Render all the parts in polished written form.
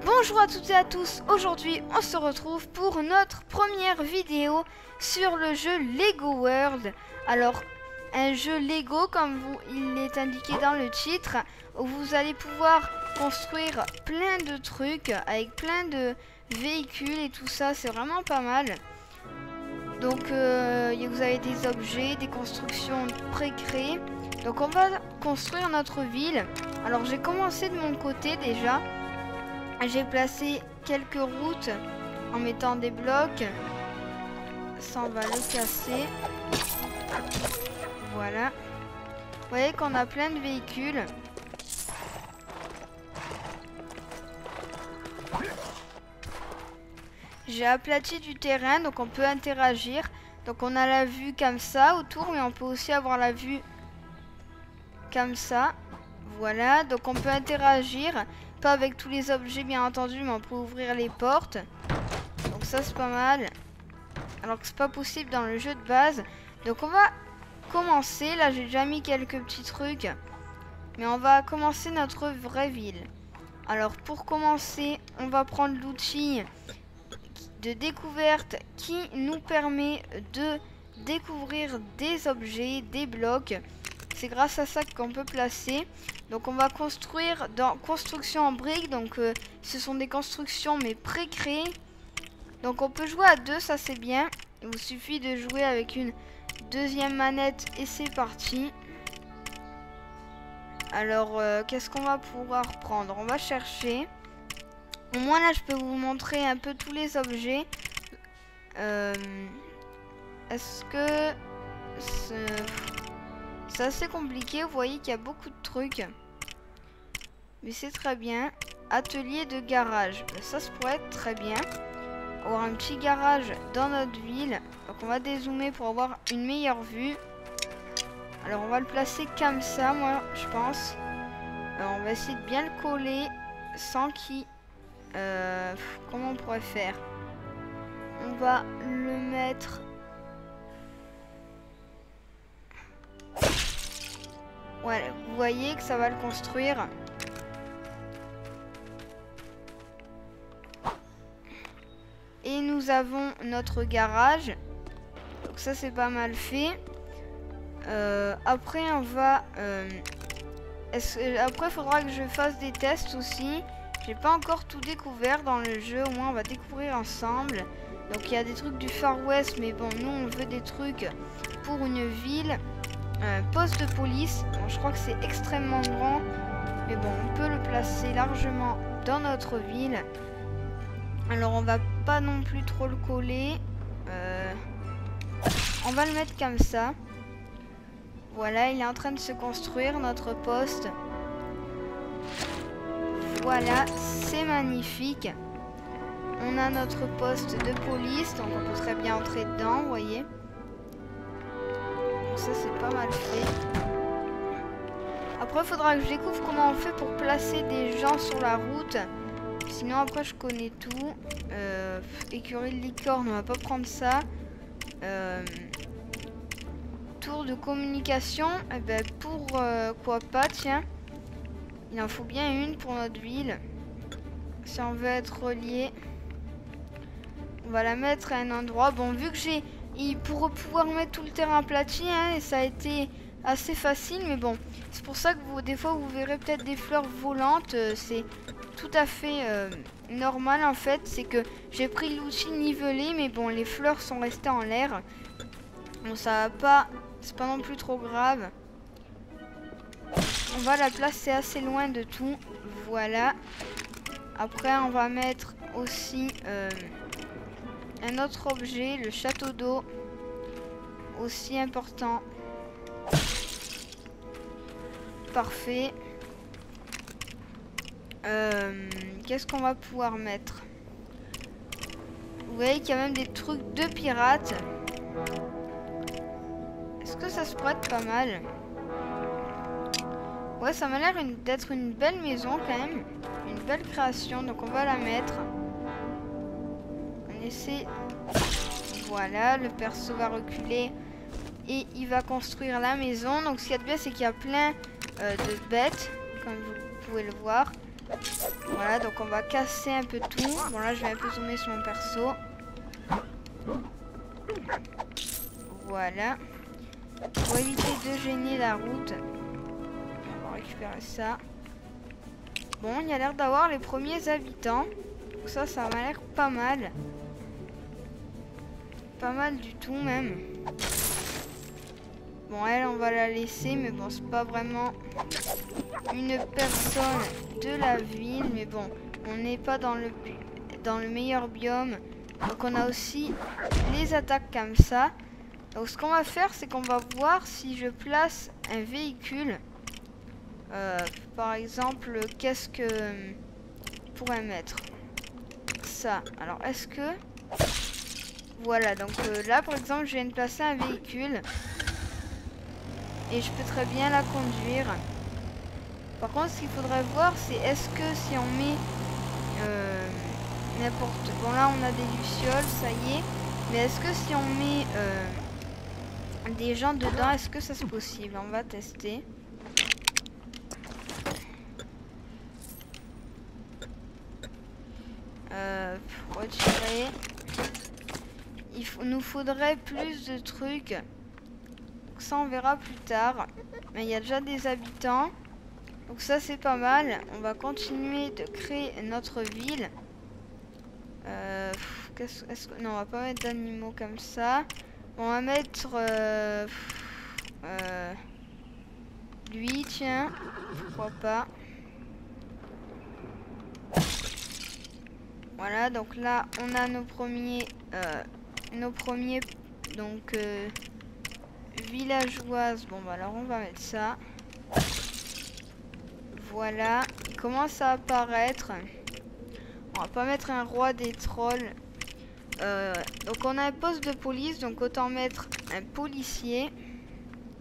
Bonjour à toutes et à tous, aujourd'hui on se retrouve pour notre première vidéo sur le jeu Lego World. Alors, un jeu Lego comme il est indiqué dans le titre, où vous allez pouvoir construire plein de trucs avec plein de véhicules et tout ça, c'est vraiment pas mal. Donc vous avez des objets, des constructions pré-créées. Donc on va construire notre ville. Alors j'ai commencé de mon côté déjà. J'ai placé quelques routes en mettant des blocs. Ça, on va le casser. Voilà. Vous voyez qu'on a plein de véhicules. J'ai aplati du terrain, donc on peut interagir. Donc on a la vue comme ça autour, mais on peut aussi avoir la vue comme ça. Voilà, donc on peut interagir. Pas avec tous les objets bien entendu, mais on peut ouvrir les portes. Donc ça c'est pas mal. Alors que c'est pas possible dans le jeu de base. Donc on va commencer. Là j'ai déjà mis quelques petits trucs. Mais on va commencer notre vraie ville. Alors pour commencer, on va prendre l'outil de découverte qui nous permet de découvrir des objets, des blocs. C'est grâce à ça qu'on peut placer. Donc on va construire dans construction en briques. Donc ce sont des constructions mais pré-créées. Donc on peut jouer à deux, ça c'est bien. Il vous suffit de jouer avec une deuxième manette et c'est parti. Alors qu'est-ce qu'on va pouvoir prendre? On va chercher. Au moins là je peux vous montrer un peu tous les objets. Est-ce que c'est assez compliqué? Vous voyez qu'il y a beaucoup de trucs. Mais c'est très bien. Atelier de garage. Ça pourrait être très bien. Avoir un petit garage dans notre ville. Donc on va dézoomer pour avoir une meilleure vue. Alors on va le placer comme ça, moi je pense. Alors, on va essayer de bien le coller sans qu'il... comment on pourrait faire? On va le mettre... Ouais, vous voyez que ça va le construire. Et nous avons notre garage. Donc ça c'est pas mal fait. Après on va... après il faudra que je fasse des tests aussi. J'ai pas encore tout découvert dans le jeu. Au moins on va découvrir ensemble. Donc il y a des trucs du Far West. Mais bon, nous on veut des trucs pour une ville. Poste de police. Bon, je crois que c'est extrêmement grand. Mais bon, on peut le placer largement dans notre ville. Alors on va pas non plus trop le coller. On va le mettre comme ça. Voilà, il est en train de se construire notre poste. Voilà, c'est magnifique. On a notre poste de police, donc on peut très bien entrer dedans, vous voyez. Donc ça c'est pas mal fait. Après il faudra que je découvre comment on fait pour placer des gens sur la route. Sinon après je connais tout. Écurie de licorne, on va pas prendre ça. Tour de communication, eh ben pourquoi pas, tiens. Il en faut bien une pour notre ville. Si on veut être relié, on va la mettre à un endroit. Bon, vu que j'ai... pour pouvoir mettre tout le terrain aplati, hein, et ça a été assez facile, mais bon. C'est pour ça que des fois vous verrez peut-être des fleurs volantes. C'est tout à fait normal en fait. C'est que j'ai pris l'outil nivelé, mais bon, les fleurs sont restées en l'air. Bon, ça va pas... C'est pas non plus trop grave. On va la placer assez loin de tout. Voilà. Après, on va mettre aussi un autre objet, le château d'eau. Aussi important. Parfait. Qu'est-ce qu'on va pouvoir mettre? Vous voyez qu'il y a même des trucs de pirates. Est-ce que ça se pourrait être pas mal? Ouais, ça m'a l'air d'être une belle maison quand même. Une belle création, donc on va la mettre. On essaie... Voilà, le perso va reculer. Et il va construire la maison. Donc ce qu'il y a de bien, c'est qu'il y a plein de bêtes, comme vous pouvez le voir. Voilà, donc on va casser un peu tout. Bon là je vais un peu zoomer sur mon perso. Voilà. Pour éviter de gêner la route. On va récupérer ça. Bon, il y a l'air d'avoir les premiers habitants. Donc ça m'a l'air pas mal. Pas mal du tout même. Bon, elle, on va la laisser, mais bon, c'est pas vraiment une personne de la ville. Mais bon, on n'est pas dans le meilleur biome. Donc on a aussi les attaques comme ça. Donc ce qu'on va faire, c'est qu'on va voir si je place un véhicule. Par exemple, qu'est-ce que je pourrais mettre? Ça. Alors, est-ce que... Voilà, donc là, par exemple, je viens de placer un véhicule. Et je peux très bien la conduire. Par contre, ce qu'il faudrait voir, c'est est-ce que si on met n'importe... Bon, là, on a des lucioles, ça y est. Mais est-ce que si on met des gens dedans, est-ce que ça c'est possible? On va tester. Retirer. Nous faudrait plus de trucs. Donc ça on verra plus tard. Mais il y a déjà des habitants. Donc ça c'est pas mal. On va continuer de créer notre ville. Non, on va pas mettre d'animaux comme ça. On va mettre lui, tiens. Pourquoi pas. Voilà, donc là on a nos premiers donc villageoises. Bon bah alors on va mettre ça. Voilà, il commence à apparaître. On va pas mettre un roi des trolls. Donc on a un poste de police, donc autant mettre un policier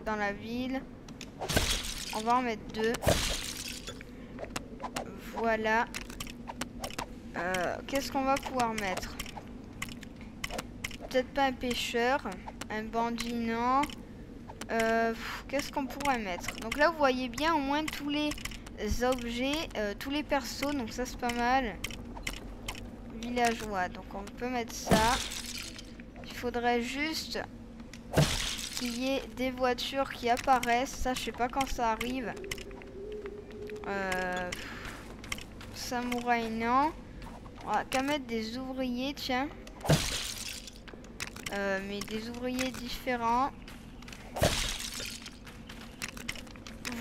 dans la ville. On va en mettre 2. Voilà. Qu'est-ce qu'on va pouvoir mettre? Peut-être pas un pêcheur, un bandit, non. Qu'est-ce qu'on pourrait mettre? Donc là vous voyez bien au moins tous les objets, tous les persos, donc ça c'est pas mal. Villageois, donc on peut mettre ça. Il faudrait juste qu'il y ait des voitures qui apparaissent. Ça je sais pas quand ça arrive. Samouraï, non. On va qu'à mettre des ouvriers, tiens. Mais des ouvriers différents.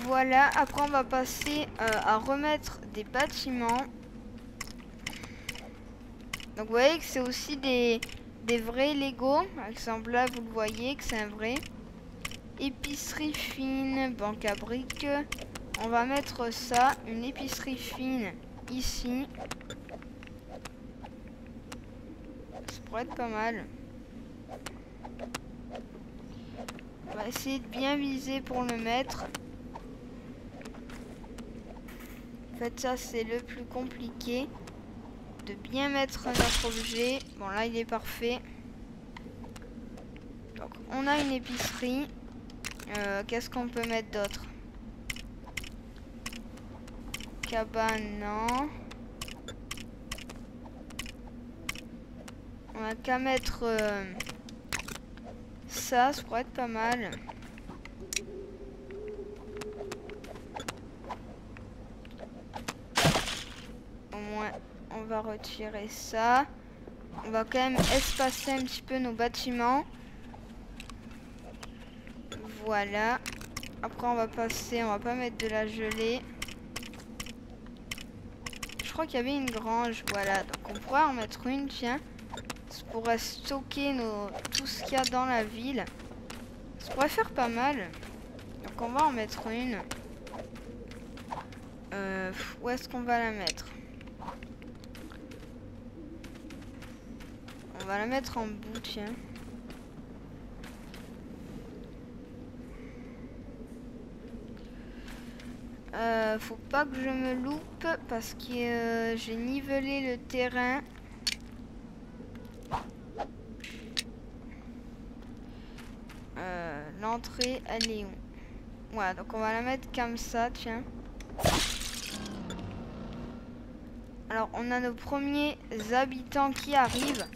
Voilà, après on va passer à remettre des bâtiments. Donc vous voyez que c'est aussi des vrais Lego. Par exemple là vous le voyez que c'est un vrai. Épicerie fine, banque à briques. On va mettre ça, une épicerie fine ici. Ça pourrait être pas mal. On va essayer de bien viser pour le mettre. En fait ça c'est le plus compliqué. De bien mettre notre objet. Bon là il est parfait. Donc on a une épicerie. Qu'est-ce qu'on peut mettre d'autre? Cabane, non. On a qu'à mettre ça pourrait être pas mal. Au moins on va retirer ça. On va quand même espacer un petit peu nos bâtiments. Voilà. Après on va passer, on va pas mettre de la gelée. Je crois qu'il y avait une grange, voilà. Donc on pourrait en mettre une, tiens. Ça pourrait stocker tout ce qu'il y a dans la ville. Ça pourrait faire pas mal. Donc on va en mettre une. Où est-ce qu'on va la mettre? On va la mettre en bout, tiens. Faut pas que je me loupe parce que j'ai nivelé le terrain. L'entrée, elle est où? Voilà, donc on va la mettre comme ça, tiens. Alors, on a nos premiers habitants qui arrivent.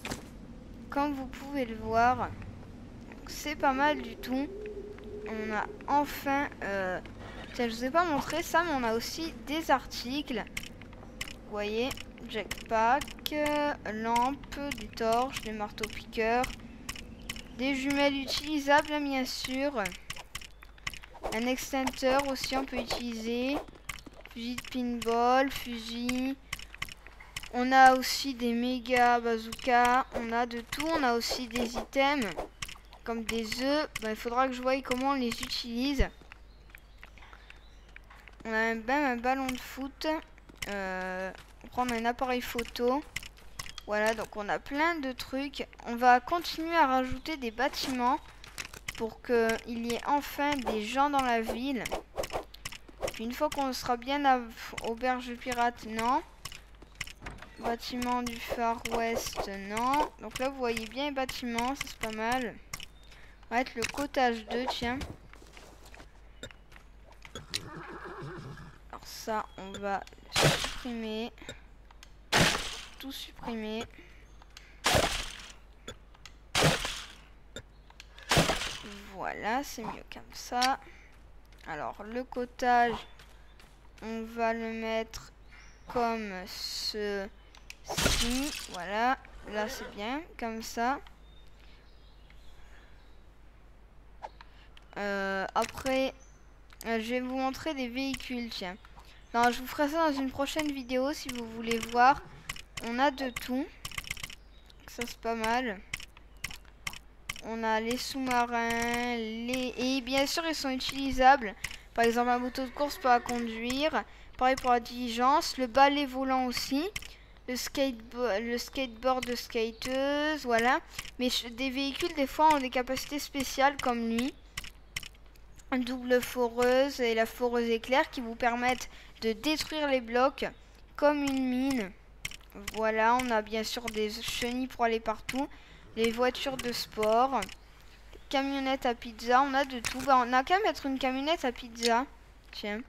Comme vous pouvez le voir. C'est pas mal du tout. On a enfin... tiens, je vous ai pas montré ça, mais on a aussi des articles. Vous voyez, jetpack, lampe, des torches, des marteaux-piqueurs, des jumelles utilisables, bien sûr. Un extincteur aussi, on peut utiliser. Fusil de pinball, fusil. On a aussi des méga bazookas. On a de tout. On a aussi des items comme des œufs. Ben, il faudra que je voie comment on les utilise. On a même un ballon de foot. On va prendre un appareil photo. Voilà, donc on a plein de trucs. On va continuer à rajouter des bâtiments pour qu'il y ait enfin des gens dans la ville. Puis une fois qu'on sera bien à auberge pirate, non. Bâtiment du Far West, non. Donc là, vous voyez bien les bâtiments, ça c'est pas mal. On va mettre le cottage 2, tiens. Alors ça, on va le supprimer. Tout supprimer. Voilà, c'est mieux comme ça. Alors, le cottage, on va le mettre comme ceci. Voilà, là c'est bien, comme ça. Après, je vais vous montrer des véhicules, tiens. Non, je vous ferai ça dans une prochaine vidéo si vous voulez voir. On a de tout. Ça c'est pas mal. On a les sous-marins, et bien sûr ils sont utilisables. Par exemple un moto de course pour la conduire. Pareil pour la diligence. Le balai volant aussi. Le skateboard de skateuse. Voilà. Mais des véhicules des fois ont des capacités spéciales comme lui. Une double foreuse et la foreuse éclair qui vous permettent de détruire les blocs comme une mine. Voilà, on a bien sûr des chenilles pour aller partout. Les voitures de sport. Camionnettes à pizza, on a de tout. Bah, on a qu'à mettre une camionnette à pizza. Tiens,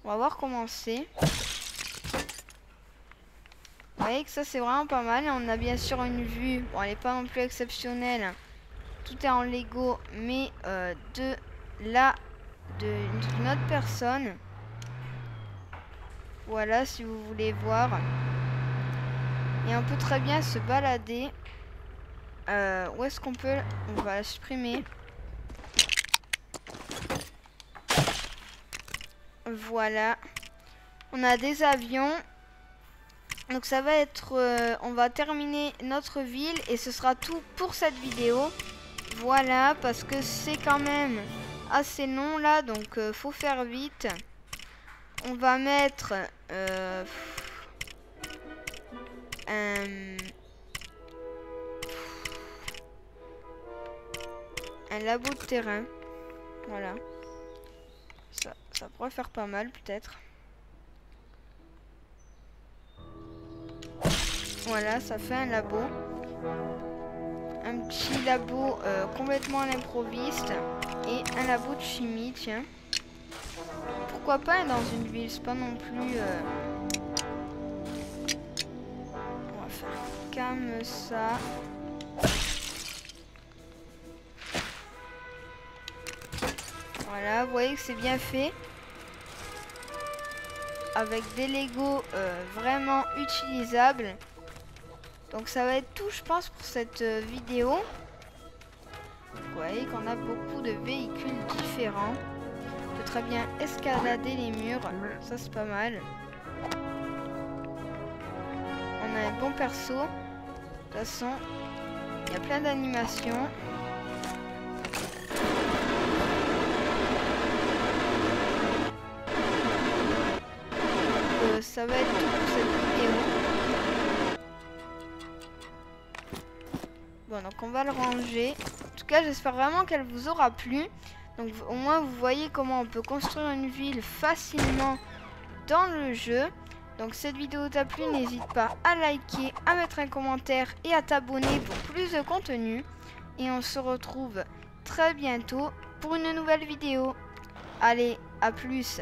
on va voir comment c'est. Vous voyez que ça c'est vraiment pas mal. On a bien sûr une vue. Bon, elle n'est pas non plus exceptionnelle. Tout est en Lego, mais d'une autre personne. Voilà, si vous voulez voir. Et on peut très bien se balader. Où est-ce qu'on peut... On va la supprimer. Voilà. On a des avions. Donc ça va être... on va terminer notre ville. Et ce sera tout pour cette vidéo. Voilà. Parce que c'est quand même assez long là. Donc faut faire vite. On va mettre... un labo de terrain. Voilà. Ça pourrait faire pas mal peut-être. Voilà, ça fait un labo. Un petit labo complètement à l'improviste. Et un labo de chimie, tiens. Pourquoi pas dans une ville, c'est pas non plus... On va faire comme ça. Voilà, vous voyez que c'est bien fait. Avec des Lego vraiment utilisables. Donc ça va être tout, je pense, pour cette vidéo. Vous voyez qu'on a beaucoup de véhicules différents. On peut très bien escalader les murs. Ça, c'est pas mal. On a un bon perso. De toute façon, il y a plein d'animations. Ça va être tout pour cette vidéo. Bon, donc on va le ranger. En tout cas, j'espère vraiment qu'elle vous aura plu. Donc au moins vous voyez comment on peut construire une ville facilement dans le jeu. Donc cette vidéo t'a plu, n'hésite pas à liker, à mettre un commentaire et à t'abonner pour plus de contenu. Et on se retrouve très bientôt pour une nouvelle vidéo. Allez, à plus!